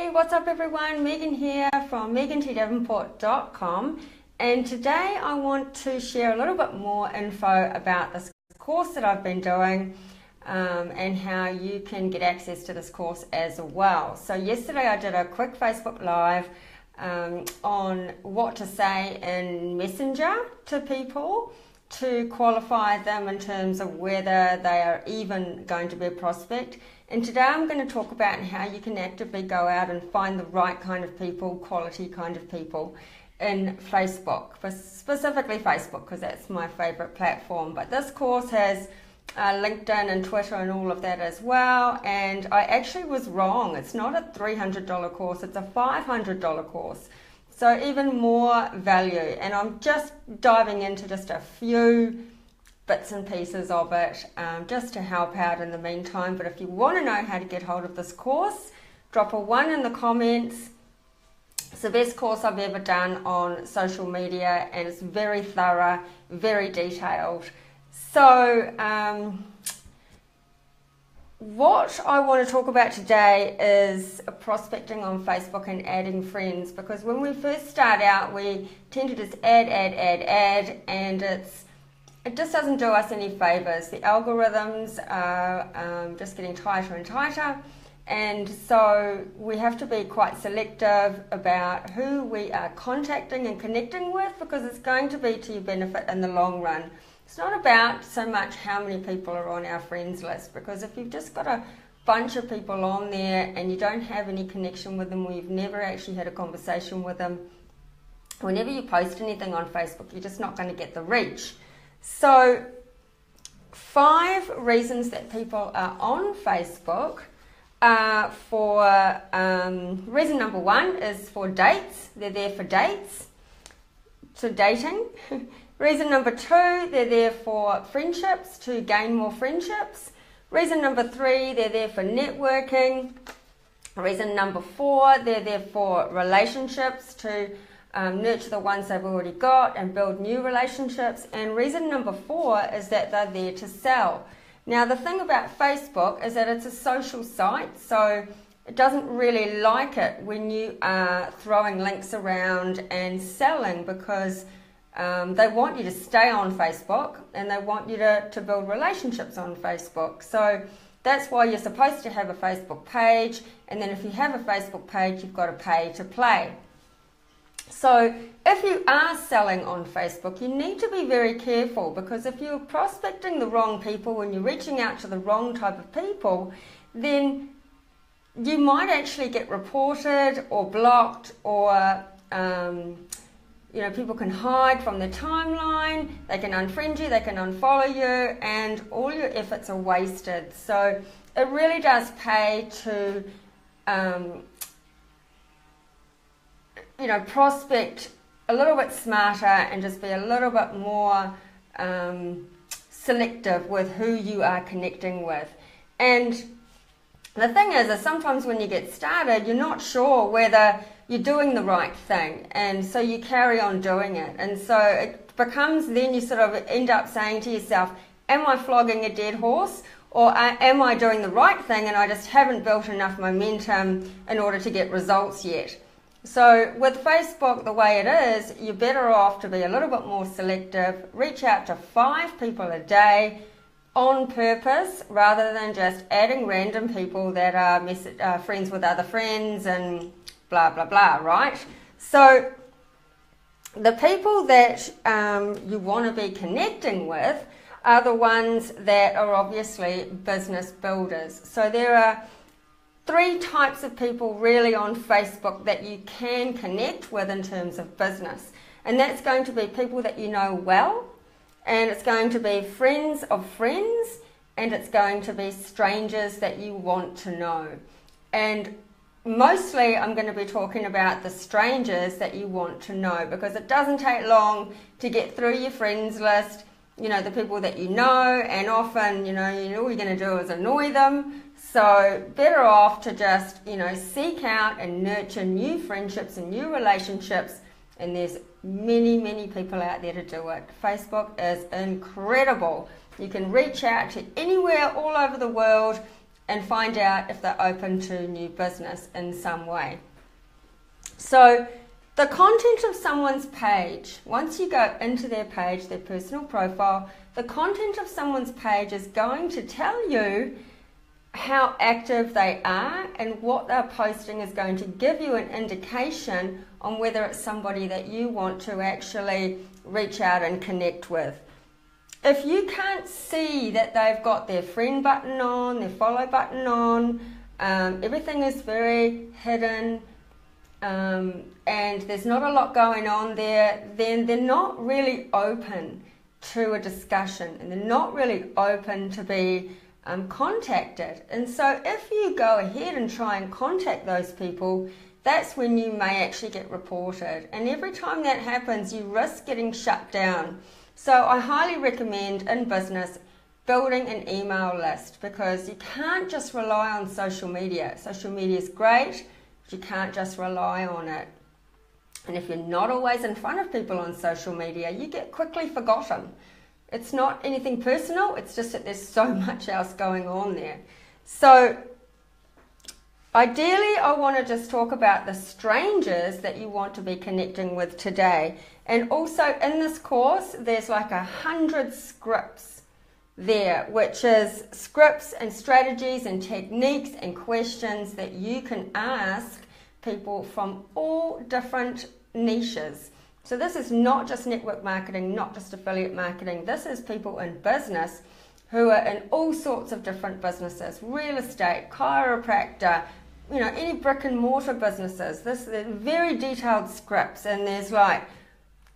Hey, what's up everyone? Megan here from megantdavenport.com, and today I want to share a little bit more info about this course that I've been doing and how you can get access to this course as well. So yesterday I did a quick Facebook Live on what to say in Messenger to people to qualify them in terms of whether they are even going to be a prospect. And today I'm going to talk about how you can actively go out and find the right kind of people, quality kind of people in Facebook, specifically Facebook, because that's my favorite platform. But this course has LinkedIn and Twitter and all of that as well. And I actually was wrong. It's not a $300 course, it's a $500 course. So even more value, and I'm just diving into just a few bits and pieces of it just to help out in the meantime. But if you want to know how to get hold of this course, drop a 1 in the comments. It's the best course I've ever done on social media, and it's very thorough, very detailed. So what I want to talk about today is prospecting on Facebook and adding friends, because when we first start out we tend to just add, and it just doesn't do us any favors. The algorithms are just getting tighter and tighter, and so we have to be quite selective about who we are contacting and connecting with, because it's going to be to your benefit in the long run. It's not about so much how many people are on our friends list, because if you've just got a bunch of people on there and you don't have any connection with them, or you've never actually had a conversation with them, whenever you post anything on Facebook, you're just not going to get the reach. So 5 reasons that people are on Facebook reason number 1 is for dates. They're there for dates, so dating. Reason number 2, they're there for friendships, to gain more friendships. Reason number 3, they're there for networking. Reason number 4, they're there for relationships, to nurture the ones they've already got and build new relationships. And reason number 4 is that they're there to sell. Now the thing about Facebook is that it's a social site, so it doesn't really like it when you are throwing links around and selling, because they want you to stay on Facebook and they want you to build relationships on Facebook. So that's why you're supposed to have a Facebook page, and then if you have a Facebook page, you've got to pay to play. So if you are selling on Facebook, you need to be very careful, because if you're prospecting the wrong people and you're reaching out to the wrong type of people, then you might actually get reported or blocked, or people can hide from the timeline, they can unfriend you, they can unfollow you, and all your efforts are wasted. So it really does pay to prospect a little bit smarter and just be a little bit more selective with who you are connecting with. And the thing is sometimes when you get started, you're not sure whether you're doing the right thing, and so you carry on doing it. And so it becomes, then you sort of end up saying to yourself, am I flogging a dead horse, or am I doing the right thing and I just haven't built enough momentum in order to get results yet? So with Facebook, the way it is, you're better off to be a little bit more selective, reach out to 5 people a day on purpose, rather than just adding random people that are friends with other friends and blah blah blah, right? So the people that you want to be connecting with are the ones that are obviously business builders. So there are 3 types of people really on Facebook that you can connect with in terms of business, and that's going to be people that you know well, and it's going to be friends of friends, and it's going to be strangers that you want to know. And mostly I'm going to be talking about the strangers that you want to know, because it doesn't take long to get through your friends list, the people that you know, and often, all you're going to do is annoy them. So better off to just, seek out and nurture new friendships and new relationships, and there's many people out there to do it. Facebook is incredible. You can reach out to anywhere all over the world and find out if they're open to new business in some way. So the content of someone's page, once you go into their page, their personal profile, the content of someone's page is going to tell you how active they are, and what they're posting is going to give you an indication on whether it's somebody that you want to actually reach out and connect with. If you can't see that they've got their friend button on, their follow button on, everything is very hidden, and there's not a lot going on there, then they're not really open to a discussion, and they're not really open to be contacted. And so if you go ahead and try and contact those people, that's when you may actually get reported. And every time that happens, you risk getting shut down. So I highly recommend in business building an email list, because you can't just rely on social media. Social media is great, but you can't just rely on it. And if you're not always in front of people on social media, you get quickly forgotten. It's not anything personal, it's just that there's so much else going on there. So ideally, I want to just talk about the strangers that you want to be connecting with today. And also in this course, there's like 100 scripts there, which is scripts and strategies and techniques and questions that you can ask people from all different niches. So this is not just network marketing, not just affiliate marketing. This is people in business who are in all sorts of different businesses, real estate, chiropractor, you know, any brick and mortar businesses. This is very detailed scripts, and there's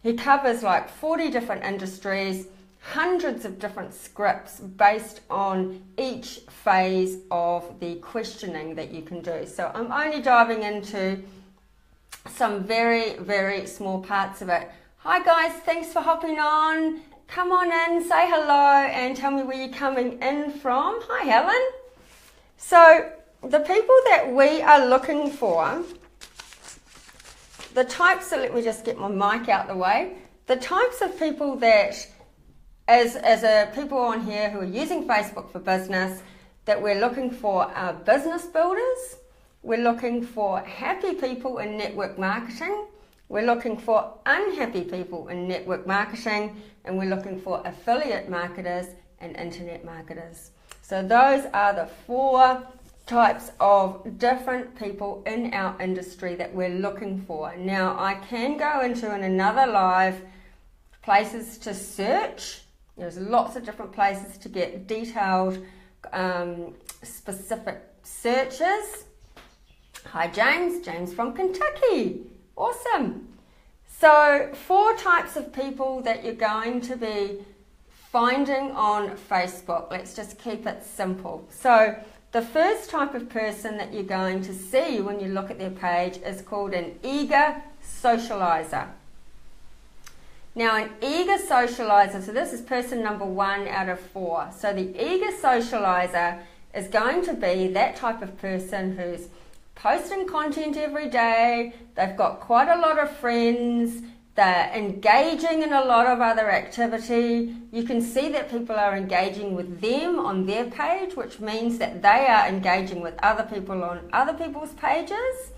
he covers 40 different industries, hundreds of different scripts based on each phase of the questioning that you can do. So I'm only diving into some very, very small parts of it. Hi guys, thanks for hopping on. Come on in, say hello, and tell me where you're coming in from. Hi Helen. So the people that we are looking for, the types, so let me just get my mic out the way. The types of people that, as people on here who are using Facebook for business, that we're looking for are business builders. We're looking for happy people in network marketing. We're looking for unhappy people in network marketing. And we're looking for affiliate marketers and internet marketers. So those are the 4 types of different people in our industry that we're looking for. Now, I can go into in another live places to search. There's lots of different places to get detailed, specific searches. Hi James from Kentucky, awesome. So 4 types of people that you're going to be finding on Facebook. Let's just keep it simple. So the first type of person that you're going to see when you look at their page is called an eager socializer. Now an eager socializer, so this is person number 1 out of 4. So the eager socializer is going to be that type of person who's posting content every day, they've got quite a lot of friends, they're engaging in a lot of other activity. You can see that people are engaging with them on their page, which means that they are engaging with other people on other people's pages.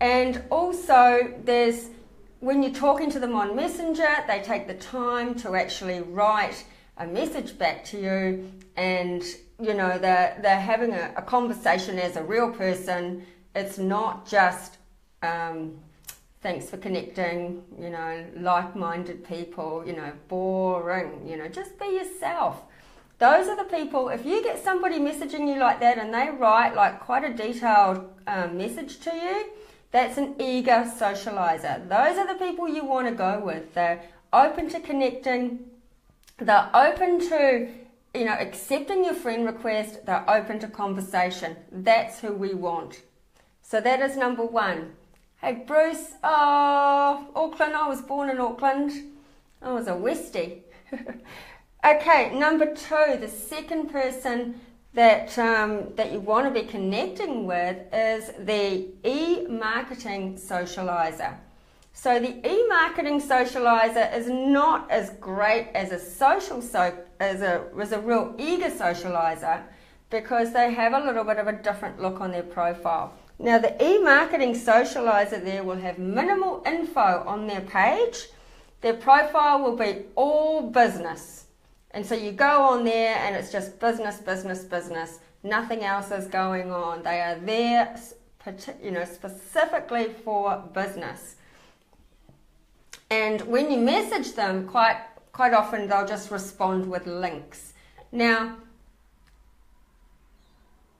And also when you're talking to them on Messenger, they take the time to actually write a message back to you, and you know they're having a conversation as a real person. It's not just thanks for connecting, you know, like-minded people, you know, boring, you know, just be yourself. Those are the people, if you get somebody messaging you like that and they write quite a detailed message to you, that's an eager socializer. Those are the people you want to go with. They're open to connecting, they're open to, you know, accepting your friend request, they're open to conversation. That's who we want. So that is number 1. Hey Bruce, Auckland, I was born in Auckland. I was a Westie. Okay, number 2, the second person that you want to be connecting with is the e-marketing socializer. So the e-marketing socializer is not as great as a real eager socializer, because they have a little bit of a different look on their profile. Now the e-marketing socializer there will have minimal info on their page. Their profile will be all business. And so you go on there and it's just business, business, business. Nothing else is going on. They are there, specifically for business. And when you message them, quite often they'll just respond with links. Now,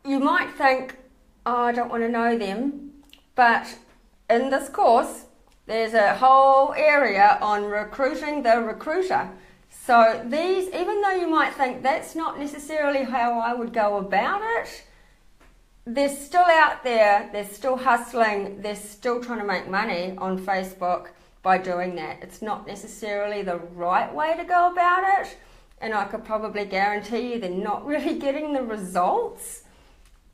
you might think, oh, I don't want to know them, but in this course, there's a whole area on recruiting the recruiter. So these, even though you might think that's not necessarily how I would go about it, they're still out there, they're still hustling, they're still trying to make money on Facebook by doing that. It's not necessarily the right way to go about it, and I could probably guarantee you they're not really getting the results.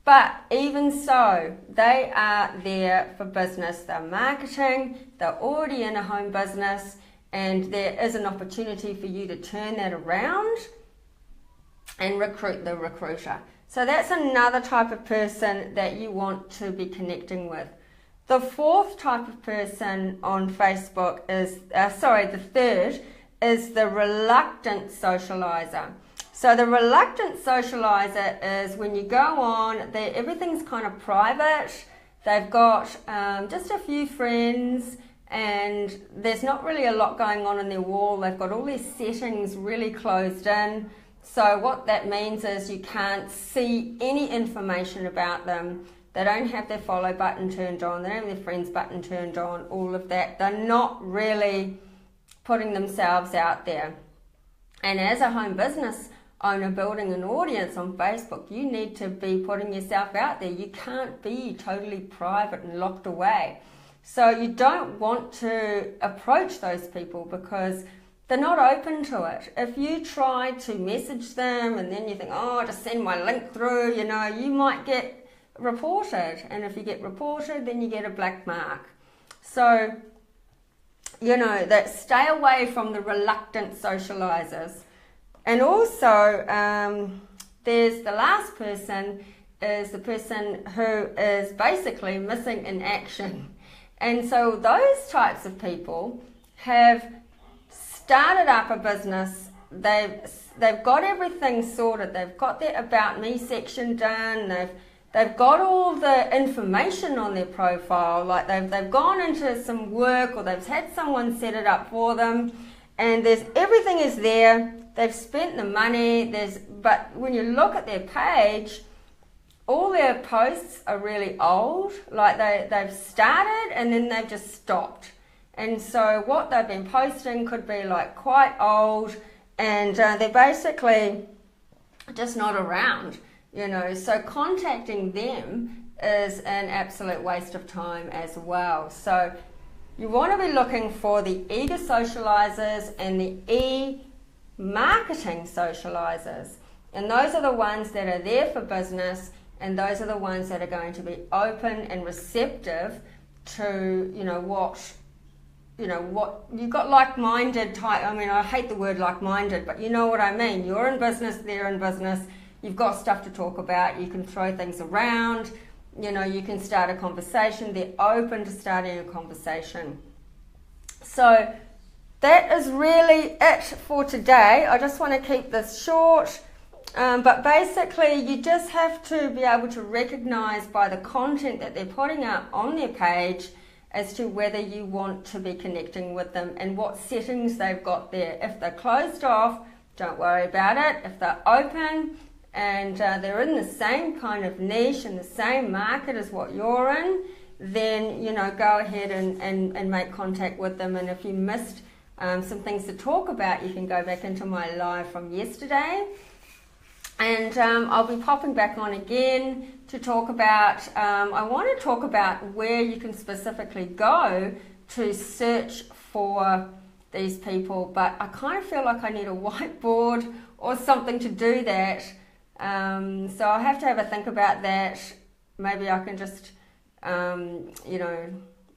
But even so, they are there for business. They're marketing, they're already in a home business, and there is an opportunity for you to turn that around and recruit the recruiter. So that's another type of person that you want to be connecting with. The fourth type of person on Facebook is, the third, is the reluctant socializer. So the reluctant socializer is when you go on, everything's kind of private. They've got just a few friends and there's not really a lot going on in their wall. They've got all their settings really closed in. So what that means is you can't see any information about them. They don't have their follow button turned on. They don't have their friends button turned on, all of that. They're not really putting themselves out there. And as a home business owner building an audience on Facebook, you need to be putting yourself out there. You can't be totally private and locked away. So you don't want to approach those people because they're not open to it. If you try to message them and then you think, oh, just send my link through, you might get reported. And if you get reported, then you get a black mark. So, that stay away from the reluctant socializers. And also, there's the last person is the person who is basically missing in action. And so those types of people have started up a business. They've got everything sorted. They've got their About Me section done. They've got all the information on their profile. Like they've gone into some work or they've had someone set it up for them. And everything is there. They've spent the money, but when you look at their page, all their posts are really old, like they've started and then they've just stopped. And so what they've been posting could be like quite old and they're basically just not around, So contacting them is an absolute waste of time as well. So you want to be looking for the eager socializers and the marketing socializers, and those are the ones that are there for business, and those are the ones that are going to be open and receptive to what you've got, like-minded type. I mean, I hate the word like-minded, but you know what I mean. You're in business, they're in business, you've got stuff to talk about, you can throw things around, you can start a conversation. They're open to starting a conversation. So that is really it for today. I just want to keep this short, but basically you just have to be able to recognize by the content that they're putting up on their page as to whether you want to be connecting with them and what settings they've got there. If they're closed off, don't worry about it. If they're open and they're in the same kind of niche and the same market as what you're in, then go ahead and make contact with them. And if you missed some things to talk about, you can go back into my live from yesterday, and I'll be popping back on again to talk about, I want to talk about where you can specifically go to search for these people, but I kind of feel like I need a whiteboard or something to do that, so I'll have to have a think about that. Maybe I can just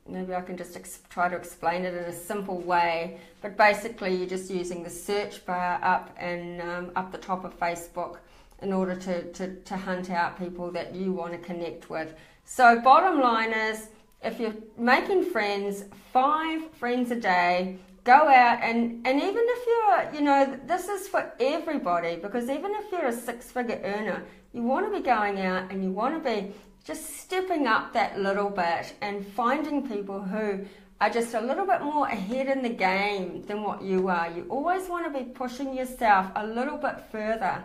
maybe I can just try to explain it in a simple way, but basically you're just using the search bar up and up the top of Facebook, in order to hunt out people that you want to connect with. So bottom line is, if you're making friends, 5 friends a day, go out and even if you're, this is for everybody, because even if you're a 6-figure earner, you want to be going out and you want to be just stepping up that little bit and finding people who are just a little bit more ahead in the game than what you are. You always want to be pushing yourself a little bit further.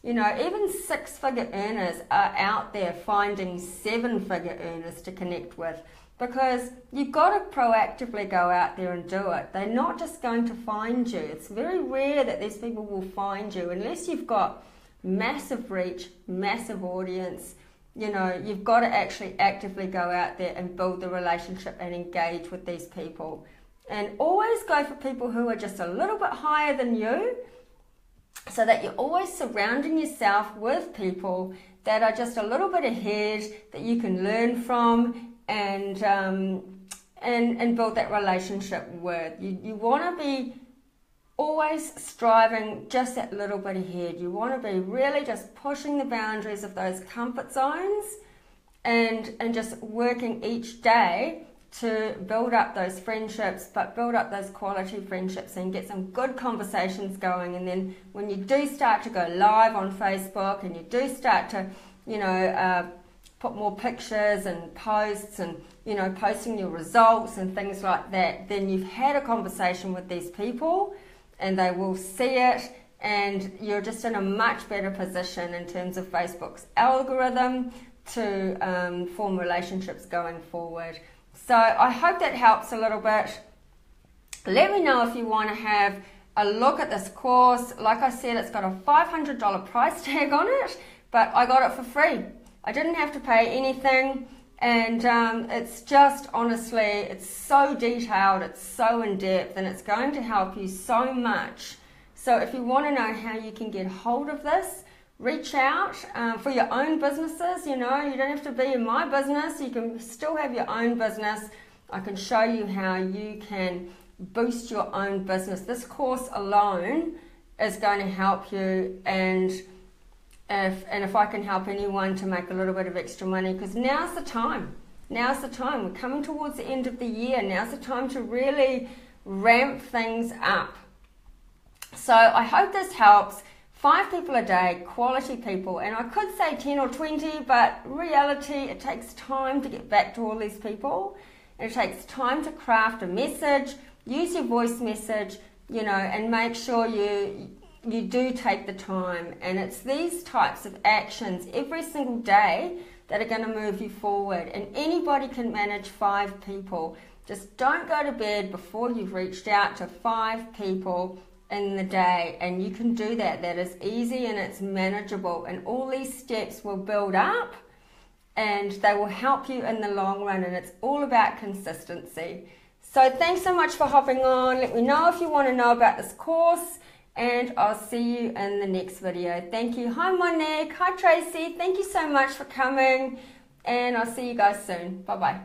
Even 6-figure earners are out there finding 7-figure earners to connect with, because you've got to proactively go out there and do it. They're not just going to find you. It's very rare that these people will find you unless you've got massive reach, massive audience. You've got to actually actively go out there and build the relationship and engage with these people. And always go for people who are just a little bit higher than you, so that you're always surrounding yourself with people that are just a little bit ahead, that you can learn from and build that relationship with. You want to be always striving just that little bit ahead. You want to be really just pushing the boundaries of those comfort zones and just working each day to build up those friendships, but build up those quality friendships and get some good conversations going. And then when you do start to go live on Facebook and you do start to, put more pictures and posts and, posting your results and things like that, then you've had a conversation with these people and they will see it, and you're just in a much better position in terms of Facebook's algorithm to form relationships going forward. So I hope that helps a little bit. Let me know if you want to have a look at this course. Like I said, it's got a $500 price tag on it, but I got it for free. I didn't have to pay anything, and it's just, honestly, it's so detailed, it's so in-depth, and it's going to help you so much. So if you want to know how you can get hold of this, reach out for your own businesses. You don't have to be in my business. You can still have your own business. I can show you how you can boost your own business. This course alone is going to help you, and if I can help anyone to make a little bit of extra money, because now's the time. Now's the time. We're coming towards the end of the year. Now's the time to really ramp things up. So I hope this helps. 5 people a day, quality people, and I could say 10 or 20, but reality, it takes time to get back to all these people. It takes time to craft a message, use your voice message, and make sure you do take the time. And it's these types of actions every single day that are going to move you forward. And anybody can manage 5 people. Just don't go to bed before you've reached out to 5 people in the day, and you can do that. That is easy and it's manageable, and all these steps will build up and they will help you in the long run, and it's all about consistency. So thanks so much for hopping on. Let me know if you want to know about this course, and I'll see you in the next video. Thank you. Hi Monique, hi Tracy, thank you so much for coming, and I'll see you guys soon. Bye bye.